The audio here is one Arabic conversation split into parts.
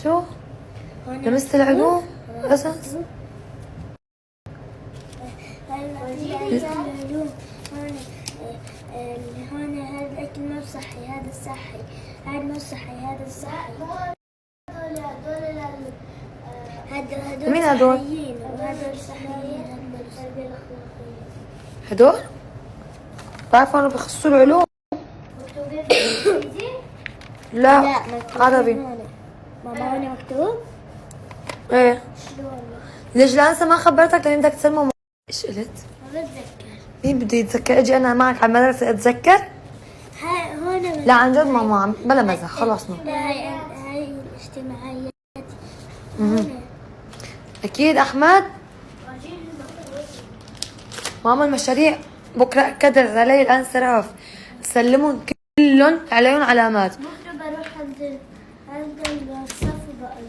شو؟ لمست العلوم قصص؟ هون هذا الأكل مو صحي، هذا صحي، هذا مو صحي، هذا صحي. هدول مين هدول؟ صحيين وهدول صحيين، هدول التربية الأخلاقية. هدول؟ بعرفوا انه بخصوا العلوم. مكتوبين بالإنجليزي؟ لا مكتوبين عربي. هون. ماما هون مكتوب؟ ايه شلون؟ ليش لانسى ما خبرتك لاني بدك تسلمه. ايش قلت؟ ما بتذكر. مين بده يتذكر؟ اجي انا معك على المدرسة اتذكر؟ هاي هون لا عن جد ماما بلا مزح خلاص ماما. هاي الاجتماعيات. هون. اكيد احمد. ماما المشاريع بكره اكدت علي الانصراف سلمهم كلهم عليهم علامات. بكره بروح عند الصف وبقول.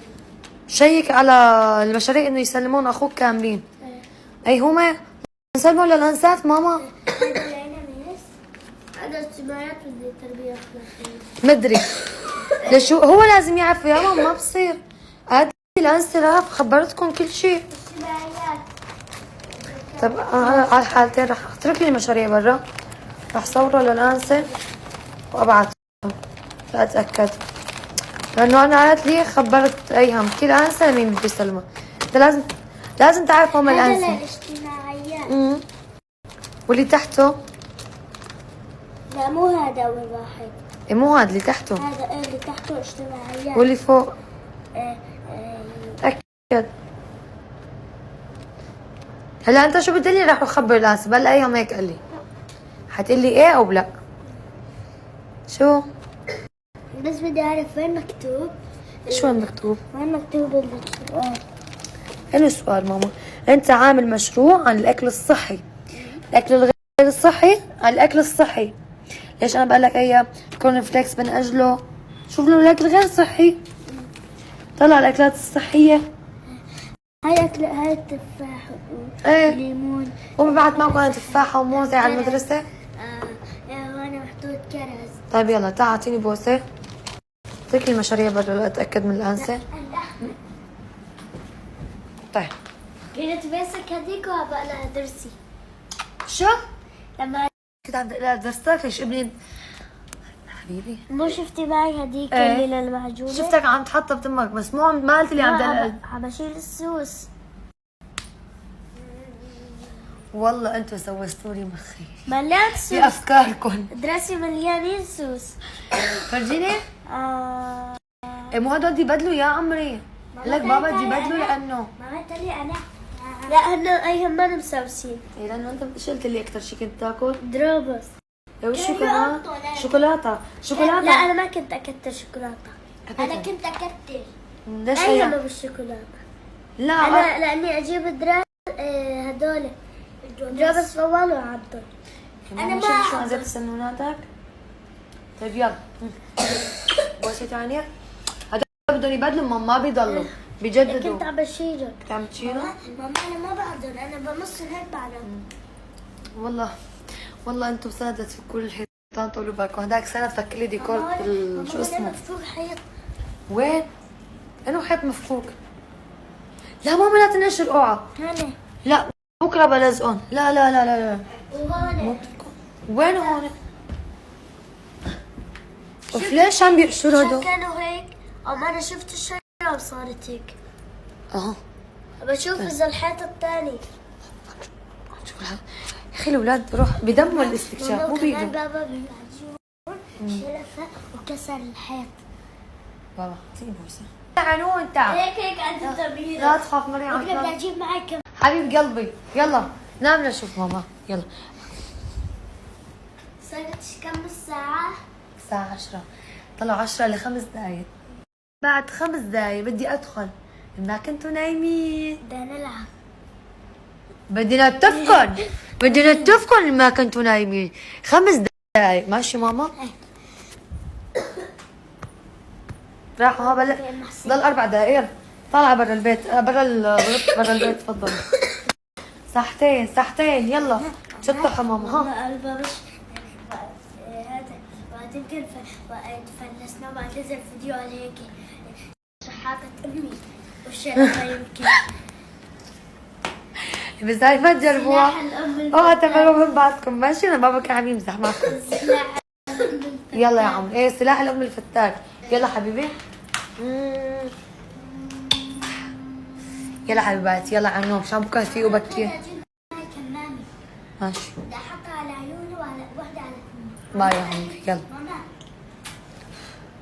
شيك على المشاريع انه يسلمون اخوك كاملين. اي هما نسلموا للانسات ماما. هذا العين ميس. هذا اجتماعيات بدي تربية أخلاقية. مدري ليش هو لازم يعرف يا ماما ما بصير. هذه الانصراف خبرتكم كل شيء. اجتماعيات. طب انا على الحالتين رح اترك لي المشاريع برا، رح صورها للانسه وابعثهم لاتاكد، لانه انا قالت لي خبرت ايهم كل انسه مين بده يسلمها. انت لازم تعرف هم هذا الانسه. الاجتماعيات. واللي تحته لا مو هذا أول واحد. إيه مو هذا اللي تحته. هذا اللي تحته اجتماعيات. واللي فوق آه، تاكد. هلا انت شو بتقلي؟ رح اخبر الانسه هلا ايهم هيك قال لي. حتقلي ايه او لا؟ شو؟ بس بدي أعرف وين مكتوب. شو وين مكتوب؟ وين مكتوب السؤال؟ حلو السؤال ماما. انت عامل مشروع عن الاكل الصحي، الاكل الغير الصحي عن الاكل الصحي. ليش انا بقول لك اياه؟ كورن فليكس من اجله شوف له الاكل غير صحي، طلع الاكلات الصحيه. هاي أكل، هاي التفاح ايه وليمون. وببعت معكم تفاحه وموزه على المدرسه. هون محطوط كرز. طيب يلا تعال اعطيني بوسه. اترك لي المشاريع برا لاتاكد من الانسه. طيب كنت ماسك هذيك وهبقى لها درسي. شو؟ لما كنت عم لا درستك ليش ابني حبيبي؟ مو شفتي معي هذيك ايه. اللي للمعجونة؟ شفتك عم تحطها بتمك بس مو ما قلت لي عم دلق. عم بشيل السوس. والله انتم سوستوا لي مخي مليان سوس. بافكاركم. دراسي مليانين سوس. فرجيني. آه. إيه مو هدول بدي بدلوا يا عمري. لك بابا بدي بدلوا لانه ما قلت لي انا. لا هن ايهم ما مسوسين. إيه لانه انت ايش قلت لي اكثر شيء كنت تاكل؟ دروبس. إيه وشو كمان؟ شوكولاته. شوكولاته. لا انا ما كنت اكتر شوكولاته. أبداً. انا كنت اكتر. ليش ايهم هي؟ بالشوكولاته. لا انا لاني اجيب هدول دروبس فوال وعضل. انا ما شو نزلت سنوناتك. طيب يلا بوسه ثانيه. هدول بدهم يبدلوا ما بيضلوا بيجددوا. كنت عم بشيله. كنت عم تشيله؟ ماما انا ما بقدر، انا بمص هيك بعدين. والله انتم سادة في كل الحيطان طولوا بالكم. هداك سنة فك لي ديكور شو اسمه؟ مفتوح حيط. وين؟ انه حيط مفكوك. لا ماما لا تنشر اوعى. هون. لا بكره بلزقهم. لا لا لا لا لا. وهون. وين هون؟ اوف ليش عم بيقشروا هدول؟ كانوا هيك، اما انا شفت الشجرة وصارت هيك. اها بشوف اذا الحيط الثاني. شوف يا اخي الاولاد بروح بدموا الاستكشاف مو كمان بيقدروا. بابا بالمعجون شلفه وكسر الحيط. بابا اعطيني بوسه. عنون تعال. هيك عند التمرين. لا تخاف مريم. بكره بدي اجيب معي كم. حبيب قلبي يلا نام نشوف ماما يلا. صارت كم الساعة؟ الساعة 10. طلعوا 10 ل5 دقايق. بعد 5 دقايق بدي ادخل. ما كنتوا نايمين. بدنا نلعب. بدنا نتفقن ما كنتوا نايمين. 5 دقايق ماشي ماما؟ راحوا ها بلا ضل 4 دقايق. طالعة برا البيت برا البيت تفضل. ساعتين يلا شطحوا ماما ها. البابش هذا وقت يمكن فلسنا وبعد نزل فيديو على هيك حاطط امي والشرطه يمكن. بس هاي ما تجربوها. سلاح الام اوعى تعملوا من بعضكم ماشي، انا بابا كان عم يمزح معكم. سلاح يلا يا عم، ايه سلاح الام الفتاك. يلا حبيبي. يلا حبيباتي يلا على النوم، عشان بكره فيه وبكير. كمامه ماشي بدي احطها على عيونه وعلى وحده على باي يا عمي يلا. ماما.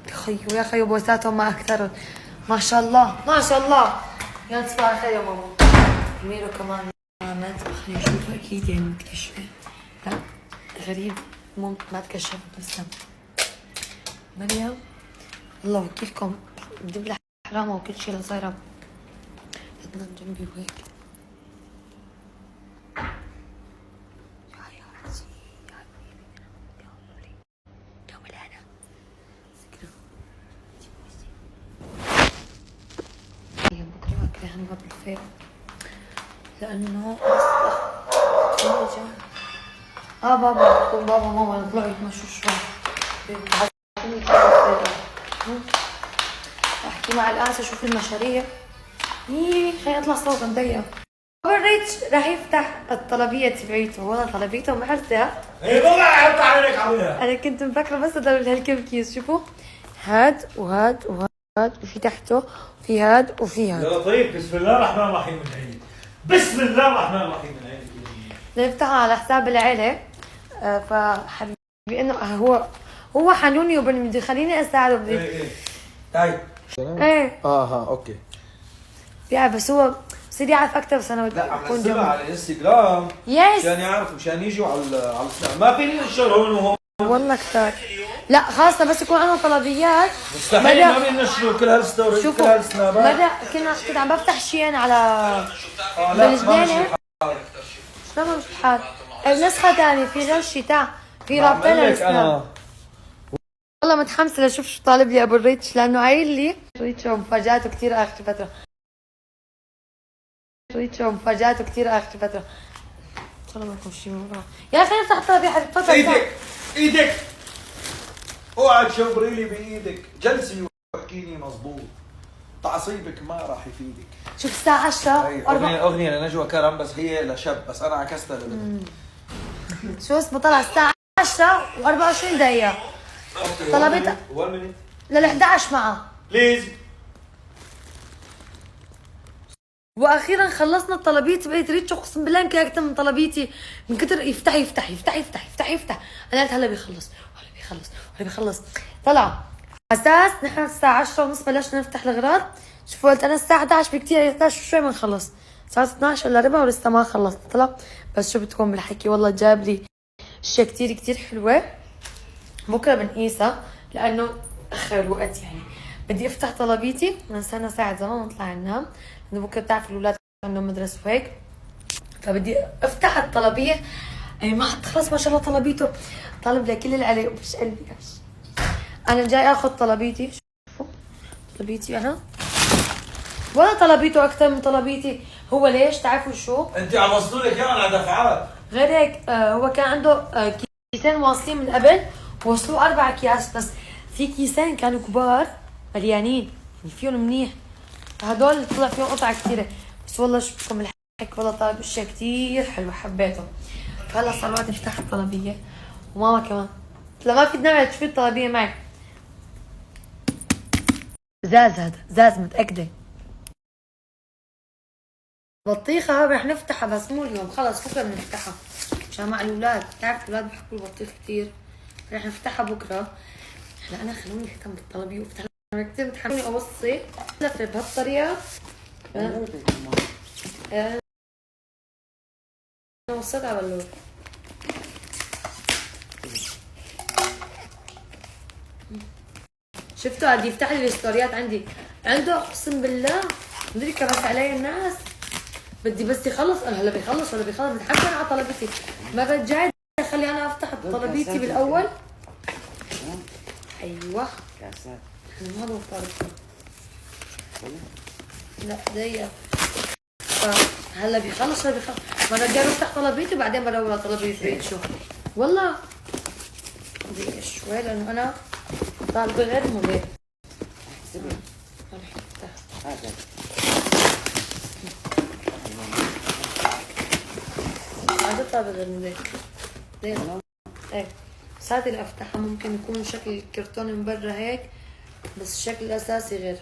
يا خيو يا خيو بوساتهم ما اكثرهم. ما شاء الله ما شاء الله. يلا تصبح على خير يا ماما. ميرو كمان نامت، خلينا نشوف اكيد يعني متكشفه. لا غريب مو ما تكشفت لسه. مريم الله وكيفكم بدي بلا حرامه وكل شيء اللي صايره. بدنا جنبي وهيك. يا عزيزي يا حبيبي يا عمري يا مولانا. بكره اكله هنوى بالخير لانه بابا بابا ماما يطلعوا يتمشوا شوي. احكي مع الانسه شوف المشاريع. خليني اطلع صوت مضيق. بابا ريتش راح يفتح الطلبيه تبعيته، والله طلبيته محرزه. ايه بابا حط عليك عملها. انا كنت مفكره بس ادور هالكم كيس. شوفوا هاد وهاد وهاد وفي تحته في هاد وفي هاد. يا لطيف بسم الله الرحمن الرحيم من عيني. بسم الله الرحمن الرحيم من عيني. نفتحها على حساب العيله. فحبيبي انه هو حنوني وبدي يخليني اساعده بدي. ايه طيب. ايه اوكي. بيعرف بس هو بصير يعرف اكثر. بس انا بدي لا عم اكون نزلها جنبه. على الانستغرام يس مشان يعرفوا مشان يجوا على السناب، ما فيني انشر هون وهون. والله كتار. لا خاصة بس يكون عندهم طلبيات. مستحيل ما بينشروا كل هالستوريز كل شوفوا هالسنابات. مرة كنت عم بفتح شيء على لا ما بالجنينة. مشي شلون ما مش الحال؟ نسخة ثانية في غير الشتاء في رابطين لك للسناب. انا والله متحمسة لشوف شو طالب لي ابو الريتش لانه قايل لي ريتش مفاجآته كثير اخر فترة. ريتش مفاجآته كثير اخر فترة. ان شاء الله ما يكون شيء من وراه. يا اخي نفتح الطلب يا حبيبي تفضل. ايدك اوعى تشبري لي بايدك، جلسي واحكيني مزبوط، تعصيبك ما راح يفيدك. شوف الساعة 10 اغنية لنجوى كرم بس هي لشب، بس انا عكستها لبنت. شو اسمه طلع الساعة 10 و24 دقيقة. طلبت 1 minute لل 11 معه. بليز. واخيرا خلصنا الطلبية تبعت ريتش. اقسم بالله يمكن اكثر من طلبيتي من كثر يفتح يفتح يفتح يفتح يفتح يفتح. انا قلت هلا بيخلص هلا بيخلص هلا بيخلص. طلع اساس نحن الساعة 10:30 بلشنا نفتح الاغراض. شوفوا قلت انا الساعة 11 بكثير 11 شوي بنخلص. صارت 12 الا ربع ولسه ما خلصنا. طلع بس شو بدكم بالحكي والله جاب لي اشياء كثير كثير حلوة. بكره بنقيسها لانه اخر الوقت يعني. بدي افتح طلبيتي نستنى ساعة زمان ونطلع ننام لانه بكره بتعرف الاولاد عندهم مدرسة وهيك. فبدي افتح الطلبية. اي ما خلص ما شاء الله طلبيته طالب لي كل اللي عليه ومش قلبي. انا جاي اخذ طلبيتي. شوفوا طلبيتي انا ولا طلبيته اكثر من طلبيتي. هو ليش تعرفوا شو؟ انت عم وصلوا لك اياهم على دفعات. غير هيك هو كان عنده كيسين واصلين من قبل وصلوا 4 اكياس. بس في كيسين كانوا كبار مليانين يعني فيهم منيح. هدول طلع فيهم قطع كثيره. بس والله شو بدكم الحكي والله طالب اشياء كثير حلوه حبيته. فهلا صار وقت افتح الطلبيه وماما كمان. لا ما في دماغي تشوفي الطلبيه معي. زاز هذا زاز متاكده. بطيخه رح نفتحها بس مو اليوم خلص بكره بنفتحها عشان مع الاولاد. بتعرف الاولاد بحبوا البطيخ كثير. رح نفتحها بكره. هلا انا خلوني اهتم بالطلبيه وافتح. انا كثير متحمسه اوصي لفه بهالطريقه. انا وصلت على اللور. شفتوا قاعد يفتح لي الستوريات عندي. عنده اقسم بالله مدري كبس علي الناس. بدي بس يخلص. انا هلا بيخلص ولا بيخلص بتحكم على طلبتي. مرة جاي خلي انا افتح طلبيتي بالاول. ايوه كاسات. احنا ما بنفرق. لا دقيقة. هلا بيخلص ولا بيخلص. مرة جاي بفتح طلبيتي وبعدين بدور على طلبيتي ريتشو. والله دقيقة شوي لانه انا طالبة غير مو غير. صعبة غير من هيك. ليه؟ ايه بس هاتي اللي افتحها ممكن يكون شكل الكرتون من برا هيك بس الشكل الاساسي غير.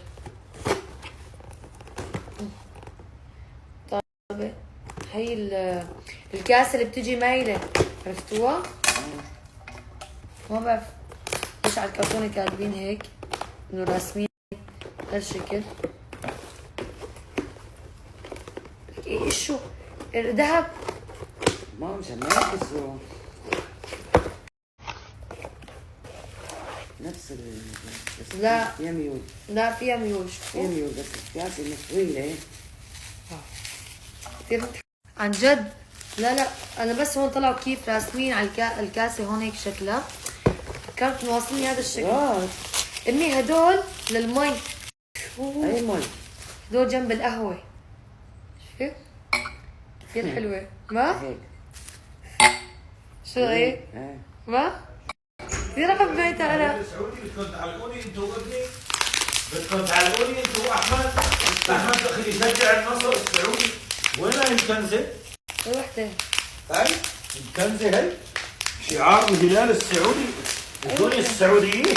طيب هي الكاسة اللي بتجي مايلة عرفتوها؟ ما بعرف ليش على الكرتونة كاتبين هيك انه راسمين هالشكل. ايش شو؟ ذهب؟ ما مشان ما يلبسوا نفس بس لا. فيها ميول. لا فيها ميول. فيها ميول بس الكاسة مش طويلة. كثير عن جد. لا انا بس هون طلعوا كيف راسمين على الكاسة هون هيك شكلها. كانت مواصلين هذا الشكل. امي هدول للمي. اي مي؟ هدول جنب القهوة. شفت؟ كثير حلوة. ما؟ هيك. شو هيك؟ ما؟ كثير حبيتها انا. السعودي بدكم تعلقوني انتوا وابني؟ بدكم تعلقوني انتوا واحمد؟ احمد اخي يشجع النصر السعودي. وينها الكنزه؟ وحدة. هاي الكنزه هي شعار الهلال السعودي. بدوني السعوديين.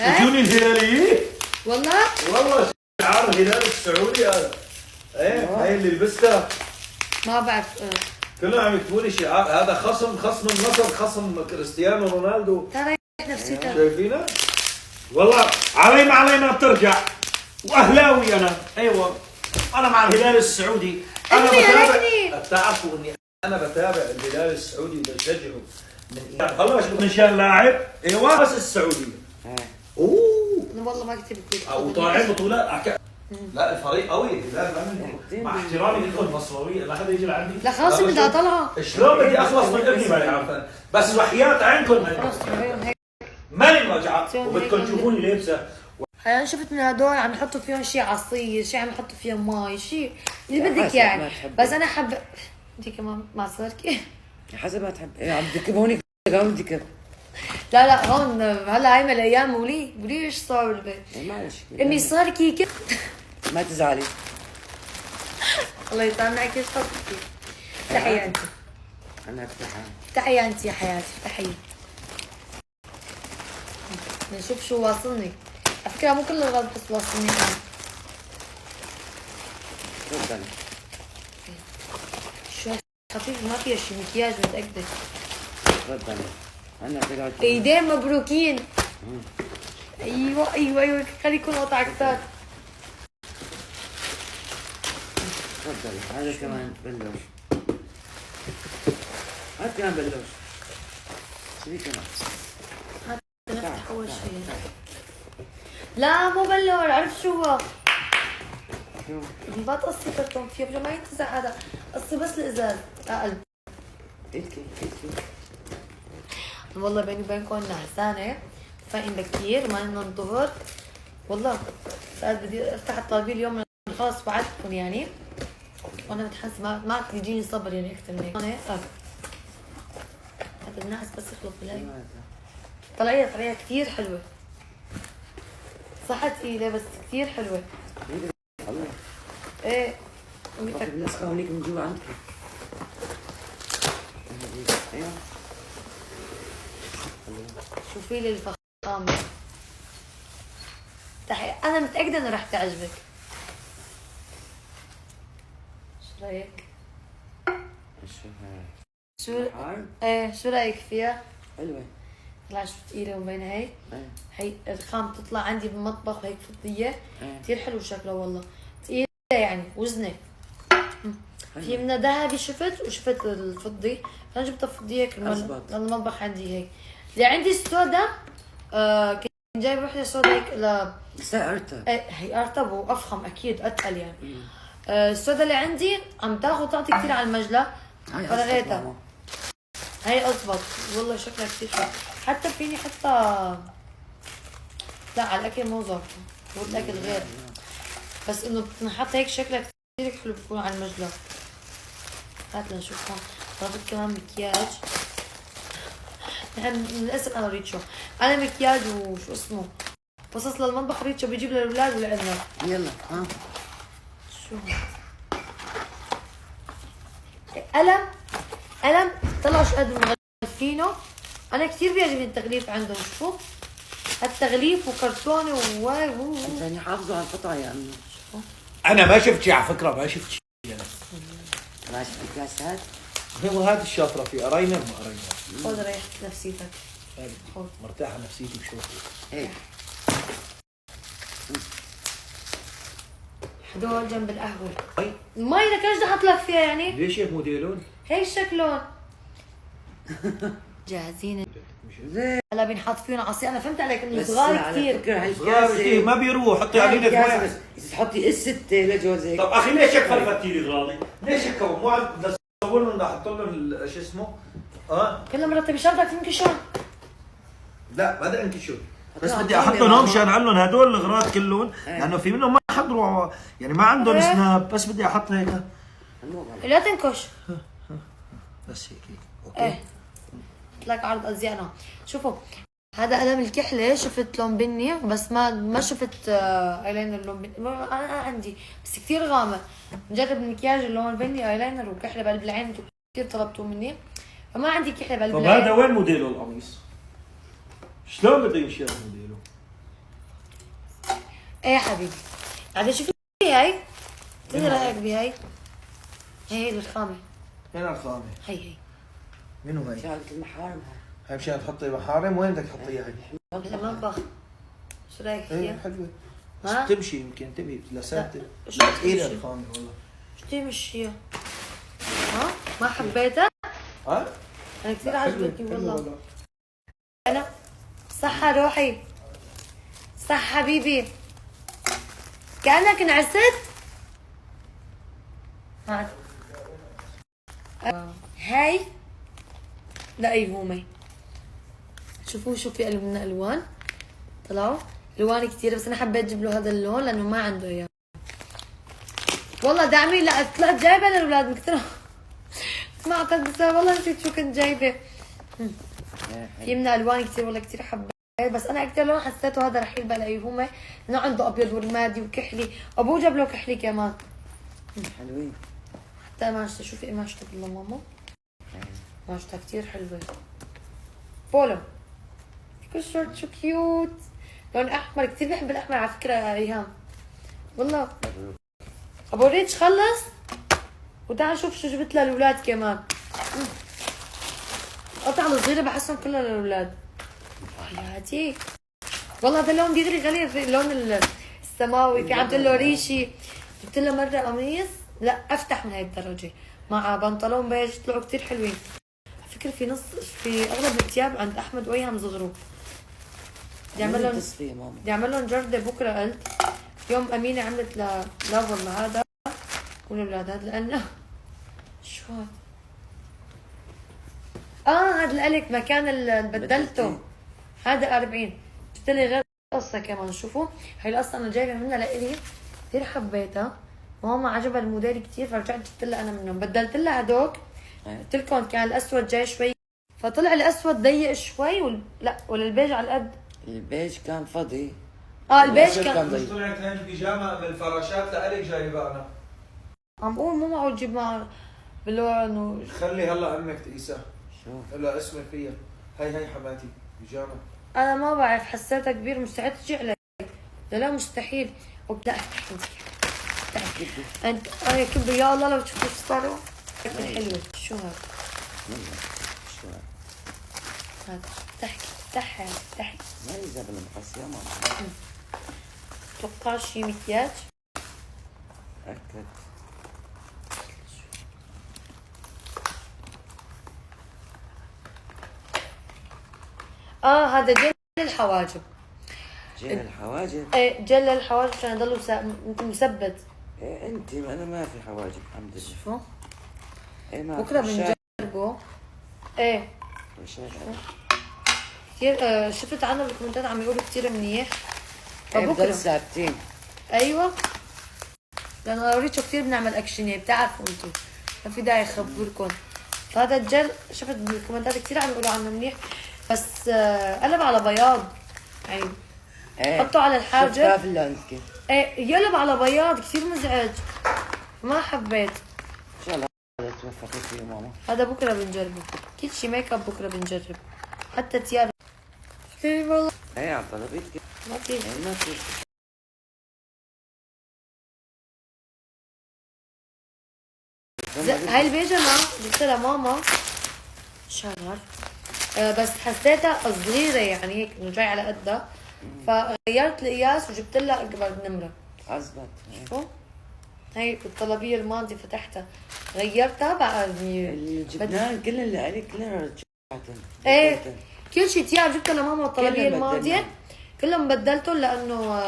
بدوني الهلاليين. والله؟ والله شعار الهلال السعودي هذا. ايه هاي اللي لبستها. ما بعرف. كلهم عم يكتبوا لي شعار هذا خصم النصر خصم كريستيانو رونالدو. ترى نفسيتها. شايفينها؟ والله علي ما علينا بترجع واهلاوي انا. ايوه انا مع الهلال السعودي. انا بتابع. بتعرفوا اني انا بتابع الهلال السعودي وبشجعه من خلص من شان لاعب. ايوه بس السعودي. اوه والله ما كتبت. وطالعين بطولات. لا الفريق قوي الهلال ما منه. مع احترامي لكم مصراويه ما حدا يجي لعندي. لا خلص بدها طلعه. شلون بدي اخلص من ابني ماني عارفه. بس وحياة عينكم ماني رجعت وبدكم تشوفوني لابسه. انا شفت من هدول عم يحطوا فيهم شيء عصير، شيء عم يحطوا فيهم مي، شيء اللي بدك يعني. بس انا حب انت كمان مع صاركي. حسب ما تحب. عم تكب هونيك عم تكب. لا هون هلا هاي من الايام ولي ايش صار بالبيت. معلش امي صاركي كيف. ما تزعلي. الله يطعمنا كيف صاركي. تحية انت. انا افتحها. تحية انت يا حياتي تحية. نشوف شو واصلني. على فكرة مو كل الغرض بس واصلني انا. تفضلي. شو خفيف ما فيها شي مكياج متأكدة. تفضلي. انا طلعت ايدين مبروكين. ايوه خلي يكون قطع كتار. تفضلي. هذا كمان بلوش. هات كمان بلوش. شو كمان؟ نفتح اول شيء. لا مو بلور. عرفت شو هو؟ شو؟ ما تقصي كرتون فيه ما ينتزع هذا. قصي بس الازاز قلب. الكي والله بيني وبينكم نعسانه فايقين بكير ما لنا الظهر. والله ساعات بدي افتح الطلبيه اليوم خلص وعدتكم يعني. وانا متحمسه ما يجيني صبر يعني اكثر من هيك. هذا النعس بس يخلص بالهي. طلعيها كثير حلوه. صح ثقيله بس كثير حلوه. الله. ايه النسخة هونيك من جوا عندك. ايوه. شوفي لي الفخامه. انا متاكده انه رح تعجبك. شو رايك؟ شو ايه شو رايك فيها؟ حلوة. طلع شو ثقيله وبينها هي الخام بتطلع عندي بالمطبخ هيك فضيه. كثير حلو شكلها والله. ثقيله يعني وزنه. في منها ذهبي شفت وشفت الفضي. انا جبتها فضيه المطبخ عندي هيك. اللي عندي السودا كنت جايبه وحده سودا هيك بس هي ارتب. هي ارتب وافخم اكيد اتقل يعني. السودا اللي عندي عم تاخذ تعطي كثير على المجلة. فرقيتها. هي اضبط والله شكلها كثير حلو. حتى فيني لا على الاكل مو ظابطه. هو الاكل غير. بس انه بتنحط هيك شكلها كثير حلو بكون على المجلة. هات لنشوف هون. طلبت كمان مكياج. نحن للاسف انا ريتشو. انا مكياج وشو اسمه قصص للمطبخ. ريتشو بيجيب للاولاد ولعنا. يلا شو قلم قلم طلعوا شو قد مغلفينه. انا كثير بيعجبني التغليف عندهم. شوفوا التغليف وكرتونه انت يعني حافظوا على القطعه يا امي. انا ما شفت شيء على فكره، ما شفت شيء انا. ماشي الكاسات. هو هذا الشاطره في قراينا ما قراينا. خذ ريحة نفسيتك. مرتاحه نفسيتي بشوفي. هيك هدول جنب القهوة. أي. المي لك ليش بدي احط لك فيها يعني؟ ليش هيك موديلون؟ هيك شكلهم. جاهزين. زين. هلا بنحط فيهم عصير. انا فهمت عليك انه بس صغار على كثير. فكره هاي صغار كثير ما بيروح. حطي علينا الكاسه مويه. بس تحطي الستة لجوزك. طب اخي ليش هيك فلفتي لي غراضي؟ ليش هيك مو عم بدي اصور لهم بدي احط لهم شو اسمه؟ كل مرة تبي شرطك تنكشون. لا بدي انكشون، بس لا، بدي عطوني احط لهم ماما. مشان علهم هدول الغراض كلهم، لانه في منهم ما حضروا يعني ما عندهم إيه. سناب، بس بدي احط هيك لا تنكش. بس هيك اوكي. ايه قلت لك عرض ازياءنا. شوفوا هذا قلم الكحله شفت لون بني، بس ما شفت ايلاينر لون بني. انا عندي بس كثير غامق. نجرب المكياج اللون البني ايلاينر وكحله بقلب العين. انتم كثير طلبتوا مني فما عندي كحله بقلب طب العين. هذا وين موديله القميص؟ شلون بده ينشال موديله؟ ايه يا حبيبي عاد شوفي هاي. شو رايك بهاي؟ هي الخامه. وين الخامه؟ هي منو هي؟ شغلة المحارم هاي مشان تحطي محارم، وين بدك تحطيها هي؟ المطبخ. شو رايك ايه فيها؟ حلوه بس ها؟ بتمشي يمكن تبي لساتر. شو لا ثقيله بتمشي؟ الخامه والله. شو تمشيها؟ ها؟ ما حبيتها؟ ها؟ انا كثير لا، حلوة، عجبتني حلوة والله. انا صحة روحي. صح حبيبي. كأنك انعست. هات. هاي لا ايهومي. شوفوا شو في من الوان طلعوا الوان كثير، بس انا حبيت اجيب له هذا اللون لانه ما عنده اياه. والله دعمي لا طلعت جايبه للاولاد من كثر ما اعطيت والله نسيت شو كنت جايبه. في من الوان كثير والله كثير حبيت، بس انا اكثر لون حسيته هذا رح يلبق لايهومي لانه عنده ابيض ورمادي وكحلي. ابوه جاب له كحلي كمان. حلوين. حتى قماشته شوفي قماشته بالله ماما. قماشتها كثير حلوه. بولو كل شورت شو كيوت لون احمر. كثير بحب الاحمر على فكره يا ايهام والله. ابو ريتش خلص وتعال شوف شو جبت للاولاد كمان. القطع الصغيره بحسهم كلها للاولاد. حياتي والله هذا اللون دغري غالي. اللون السماوي في عم له ريشي. جبت له مره قميص لا افتح من هاي الدرجه مع بنطلون بيج طلعوا كثير حلوين. على فكره في اغلب الثياب عند احمد وايهم صغروا. بدي اعمل لهم جرده بكره. قلت يوم امينه عملت لافر لهذا ولولاد هذا لانه شو هذا القلك مكان اللي بدلته هذا 40. جبت لي غير قصه كمان. شوفوا هاي القصه انا جايبه منها لإلي كثير حبيتها. ماما عجبها الموديل كثير فرجعت جبت لها انا منهم. بدلت لها هدوك قلت لكم كان الاسود جاي شوي فطلع الاسود ضيق شوي لا ولا البيج على القد. البيج كان فضي. البيج كان مش طلعت هاي البيجامه بالفراشات لإلك جايبها انا. عم بقول مو معقول تجيب مع باللون خلي هلا امك تقيسها. شو؟ هلا اسمي فيها. هي حماتي بيجامه. انا ما بعرف حسيتها كبير مستحيل تجي علي. لا مستحيل. لا افتحي انت كبري يا الله لو تشوفوا شو صاروا. حلوه. شو هذا؟ شو هذا افتحي ما يلزم المقص يا ماما. توقع شي مكياج. أكد. هذا جل الحواجب. جل الحواجب؟ ايه جل الحواجب عشان يضلوا مثبت. إيه أنت أنا ما في حواجب الحمد لله. شوفوا إيه ما بكره بنجربه. ايه كثير شفت عنه بالكومنتات عم يقولوا كثير منيح. إيه بضل ثابتين. ايوه لانه اوريتشو كثير بنعمل اكشنيه بتعرفوا انتم ما في داعي اخبركم. فهذا الجل شفت بالكومنتات كثير عم يقولوا عنه منيح بس قلب على بياض يعني. إيه حطه على الحاجب. شفتها في اللانسكيب. ايه يقلب على بياض كثير مزعج ما حبيت. إن شاء الله هذا توفى. وفقي فيه ماما. هذا بكره بنجربه، كل شي ميك اب بكره بنجرب، حتى تياب. حبيبي والله ايه على طلبيتك. ما في. ايه ما في. هاي البيجامة جبتها لماما شهر، بس حسيتها صغيرة يعني هيك انه جاي على قدها، فغيرت القياس وجبت لها اكبر نمرة. عزبت. شو؟ هي بالطلبية الماضية فتحتها غيرتها بقى اللي جبناه كل اللي عليك كلنا رجعتهم. ايه كل شيء تياب جبتها لماما الطلبية كلهم الماضية بدلناهم. كلهم بدلتهم لانه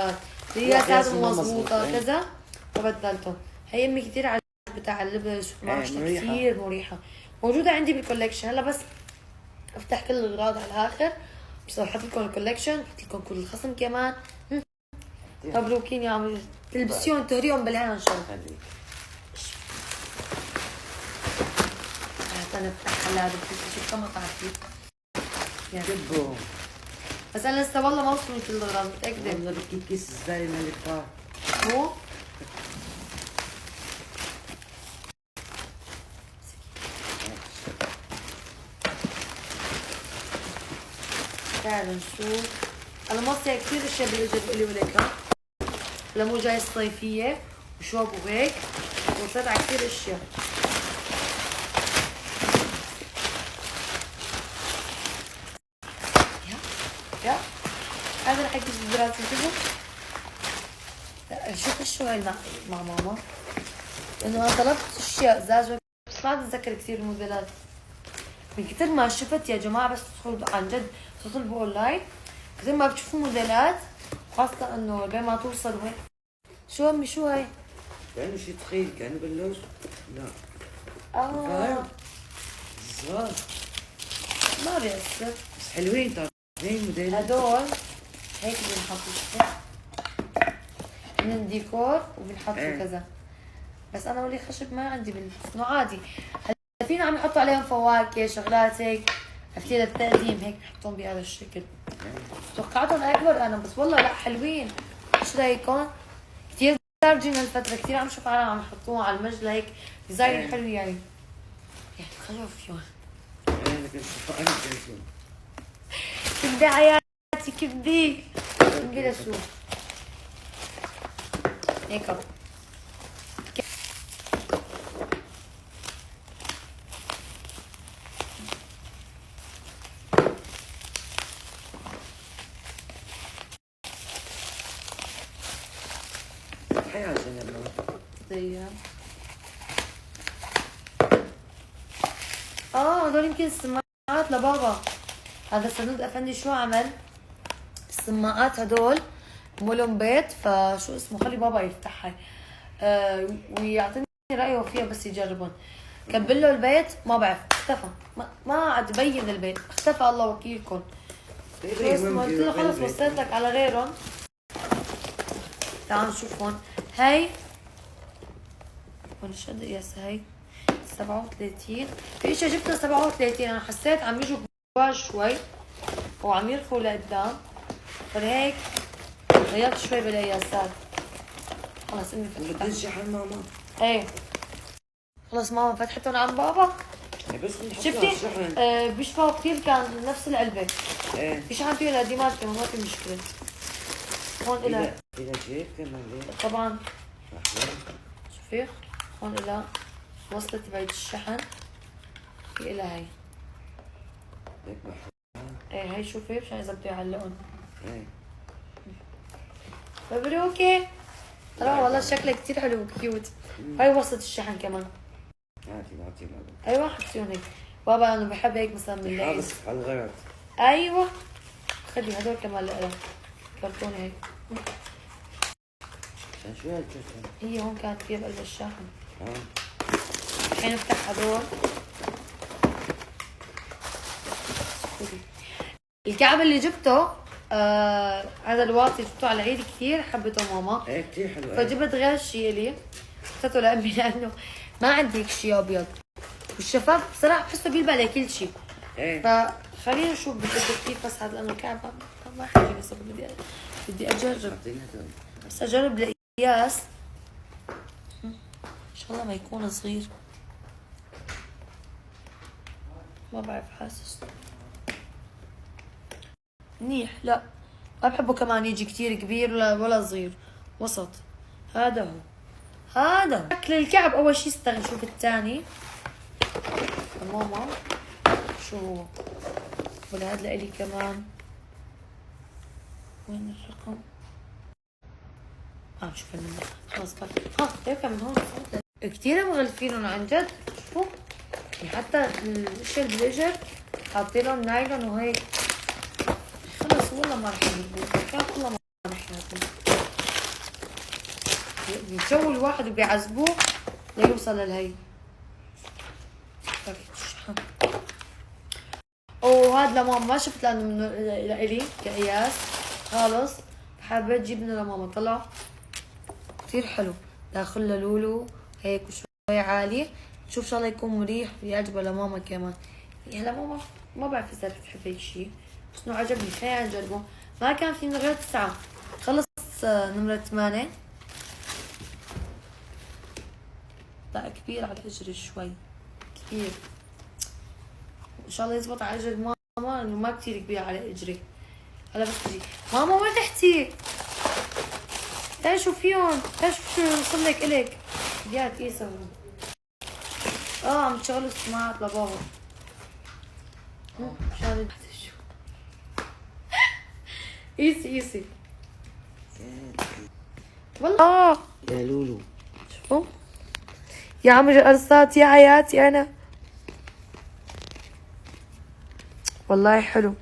القياس لازم مو مضبوطة مظبوط، كذا، فبدلتهم. هي امي كثير على بتاع اللبس وقماشتها مريحة. كثير مريحة، موجودة عندي بالكوليكشن. هلا بس افتح كل الاغراض على الاخر، بس احط لكم الكوليكشن، احط لكم كل الخصم كمان. مبروكين يا عمي، تلبسيهم تهريهم بالهنا ان شاء الله. خليك. انا افتح هلا بدي شوف كم قطعتي. كبوا. بس انا لسه والله ما وصلوا كل الاغراض متاكده. والله بكيت كيس الزبالة من الفار. مو تعالوا نشوف. انا مصري كثير اشياء بالاجر لي ولك ها. هلا مو جاي الصيفيه وشوب وهيك، وصلت على كثير اشياء. يا هذا رح يجي الدراسه كذا. لا شوف شو هاي مع ماما، انه انا طلبت اشياء زاجة بس ما بتذكر كثير الموديلات من كثر ما شفت يا جماعه. بس تدخلوا عن جد تطلبوا اونلاين كثر ما بتشوفوا موديلات، خاصة انه بين ما توصلوا هيك. شو امي شو هاي؟ كأنه شي ثقيل، كأنه بلوز. لا. اه صغار. ما بيأثر. بس حلوين طبعا. هي موديل. هدول هيك بنحط شوف من الديكور وبنحط ايه. كذا. بس انا ولي خشب ما عندي انه عادي. هلا فينا عم يحطوا عليهم فواكه شغلات هيك، عرفتي للتقديم هيك بحطهم بهذا الشكل. توقعتهم اكبر انا، بس والله لا حلوين. ايش رايكم؟ كثير دارجين هالفترة، كثير عم شوف عالم عم يحطوهم على المجلة هيك ديزاين ايه. حلو يعني. يعني خلوا فيهم. انا كنت انا كنت كبدي حياتي كبدي كبدي لسوق ميك اب. حياة جنة. زي هدول يمكن السماعات لبابا. هذا سند افندي شو عمل؟ السماعات هدول مولهم بيت، فشو اسمه خلي بابا يفتحها ويعطيني رايه فيها بس يجربهم. كبل له البيت ما بعرف اختفى، ما عاد يبين البيت، اختفى الله وكيلكم. شو اسمه قلت له خلص وصلت لك على غيرهم. تعالوا نشوف هون. هاي هون شو قد قياسها هاي؟ 37. في اشياء جبتها 37 انا حسيت عم يجوا كبار شوي وعم يرفوا لقدام، فلهيك غيرت شوي بالقياسات. خلص امي فتحتها. بدي شحن ماما. ايه خلص ماما فتحتهم عن بابا. بس نحط شفتي؟ شحن. بيشبهوا كثير، كان نفس العلبة. ايه. في شحن فيه القديمات كمان ما في مشكلة. هون إلها إلى جيب كمان ليه؟ طبعا. أحلى. شوفي هون إلها وصلة تبعت الشحن، في إلها هي. هيك بحط. ايه هي شوفي مشان إذا بده يعلقهم. ايه. مبروكي. ترى والله شكلها كثير حلو وكيوت. هاي وصلة الشحن كمان. هاتي بابا. ايوه حطيهم هيك. بابا انا بحب هيك مثلا من الليل. حافظ على الغرض. ايوه خلي هدول كمان لها كرتون هيك. عشان شو هالكرتون؟ هي هون كانت فيها بقلب الشاحن. الحين نفتح هدول. الكعب اللي جبته هذا الواطي جبته على العيد كثير حبته ماما. ايه كثير حلو. فجبت غير شيء لي اخذته لامي لانه ما عندي هيك شيء ابيض، والشفاف بصراحه بحسه بيلبق لكل شيء. ايه. فخلينا نشوف بدي كيف. بس هذا لانه الكعب ما حكي بس بدي اجرب. اعطيني هدول. بس اجرب القياس ان شاء الله ما يكون صغير. ما بعرف حاسس منيح. لا ما بحبه كمان يجي كتير كبير ولا صغير، وسط. هذا هو، هذا هو شكل الكعب. اول شي استغل. شوف الثاني ماما شو هو. ولا هذا لإلي كمان. وين الرقم؟ شوف النمرة. خلص كفي. هيك من هون كتير مغلفينهم عن جد. شوفوا حتى الاشياء اللي بالاجر حاطينهم نايلون وهيك. خلص والله ما رح يجيبوه. كان والله ما رح يجيبوه. بيجو الواحد وبيعذبوه ليوصل للهي. وهذا لماما ما شفت لانه لإلي كقياس خالص. حبيت جيب منه لماما. طلع كتير حلو. داخل له لولو هيك وشوي عالي. شوف شغله يكون مريح ويعجبه لماما كمان. هلا ماما ما بعرف اذا رح تحب هيك شيء، بس انه عجبني. خلينا نجربه. ما كان في من غير 9. خلص نمرة 8. لا كبير على اجري شوي كبير. ان شاء الله يزبط على اجر ماما انه ما كتير كبير على اجري. هلا بس تجي ماما وين رحتي؟ تعي شوفيهم. تعي شوف شو وصل لك الك. يا تقيسة. عم تشغلوا السماعات لبابا. مشان شو قيسي والله. يا لولو شوفوا يا عمري القرصات يا حياتي انا. والله حلو.